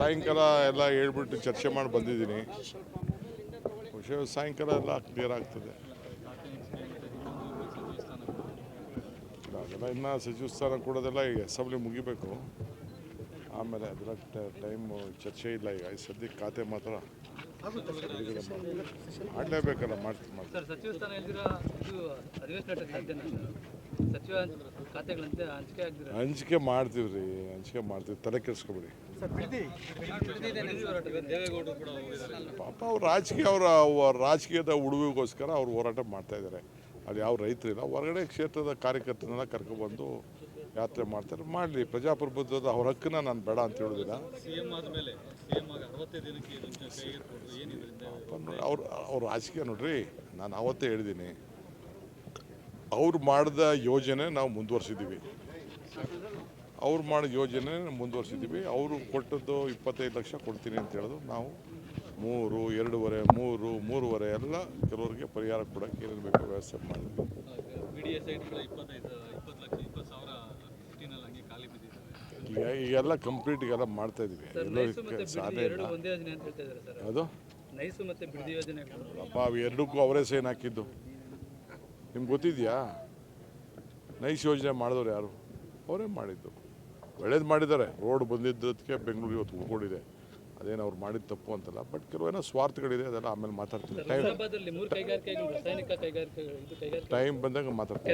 ಸಾಯಂಕಾಲ ಎಲ್ಲ ಹೇಳ್ಬಿಟ್ಟು ಚರ್ಚೆ ಮಾಡಿ ಬಂದಿದ್ದೀನಿ. ಬಹುಶಃ ಸಾಯಂಕಾಲ ಎಲ್ಲ ಕ್ಲಿಯರ್ ಆಗ್ತದೆ. ಅದೆಲ್ಲ ಇನ್ನೂ ಸಚಿವ ಸ್ಥಾನ ಕೊಡೋದೆಲ್ಲ ಈಗ ಅಸೆಂಬ್ಲಿ ಮುಗಿಬೇಕು, ಆಮೇಲೆ ಅದರ ಟೈಮು ಚರ್ಚೆ ಇಲ್ಲ. ಈಗ ಸದ್ಯಕ್ಕೆ ಖಾತೆ ಮಾತ್ರ ಮಾಡಲೇಬೇಕಲ್ಲ, ಮಾಡ್ತೀನಿ. ಸಚಿವ ಸ್ಥಾನ ಹಂಚಿಕೆ ಮಾಡ್ತೀವಿ ರೀ, ಹಂಚಿಕೆ ಮಾಡ್ತೀವಿ, ತಲೆ ಕೆಡಿಸ್ಕೊಬೇಡಿ. ಪಾಪ ಅವ್ರು ರಾಜಕೀಯದ ಉಡುವಿಗೋಸ್ಕರ ಅವ್ರು ಹೋರಾಟ ಮಾಡ್ತಾ ಇದ್ದಾರೆ. ಅಲ್ಲಿ ಯಾವ ರೈತರಿಲ್ಲ, ಹೊರಗಡೆ ಕ್ಷೇತ್ರದ ಕಾರ್ಯಕರ್ತರನ್ನೆಲ್ಲ ಕರ್ಕೊಬಂದು ಯಾತ್ರೆ ಮಾಡ್ತಾರೆ. ಮಾಡಲಿ, ಪ್ರಜಾಪ್ರಭುತ್ವದ ಅವ್ರ ಹಕ್ಕನ್ನ ನಾನು ಬೇಡ ಅಂತ ಹೇಳೋದಿಲ್ಲ. ಅವ್ರ ರಾಜಕೀಯ ನೋಡ್ರಿ, ನಾನು ಅವತ್ತೇ ಹೇಳಿದ್ದೀನಿ, ಅವ್ರು ಮಾಡಿದ ಯೋಜನೆ ನಾವು ಮುಂದುವರ್ಸಿದ್ದೀವಿ. ಅವ್ರು ಮಾಡಿದ ಯೋಜನೆ ಮುಂದುವರ್ಸಿದ್ದೀವಿ. ಅವರು ಕೊಟ್ಟದ್ದು 25 ಲಕ್ಷ ಕೊಡ್ತೀನಿ ಅಂತ ಹೇಳಿದ್ರು. ನಾವು 3, 2.5, 3 ಎಲ್ಲ ಕೆಲವರಿಗೆ ಪರಿಹಾರ ಕೊಡೋಕ್ಕೆ ಏನೇನು ಬೇಕೋ ವ್ಯವಸ್ಥೆ ಮಾಡಿದ್ವಿ. ಈಗೆಲ್ಲ ಕಂಪ್ಲೀಟ್ಗೆಲ್ಲ ಮಾಡ್ತಾ ಇದ್ವಿ. ಸಾಧ್ಯ ಇಲ್ಲ ಅದು. ಅಪ್ಪ ಎರಡಕ್ಕೂ ಅವರೇ ಸೈನ್ ಹಾಕಿದ್ದು. ನಿಮ್ಗೆ ಗೊತ್ತಿದೆಯಾ? ನೈಸ್ ಯೋಜನೆ ಮಾಡಿದವ್ರು ಯಾರು? ಅವರೇ ಮಾಡಿದ್ದು. ಒಳ್ಳೇದು ಮಾಡಿದ್ದಾರೆ. ರೋಡ್ ಬಂದಿದ್ದಕ್ಕೆ ಬೆಂಗಳೂರು ಇವತ್ತು ಉಳ್ಕೊಂಡಿದೆ. ಅದೇನು ಅವ್ರು ಮಾಡಿದ ತಪ್ಪು ಅಂತಲ್ಲ, ಬಟ್ ಕೆಲವೇನೋ ಸ್ವಾರ್ಥಗಳಿದೆ. ಅದೆಲ್ಲ ಆಮೇಲೆ ಮಾತಾಡ್ತೀನಿ. ಟೈಮ್ ಬಂದಾಗ ಮಾತಾಡ್ತೀನಿ.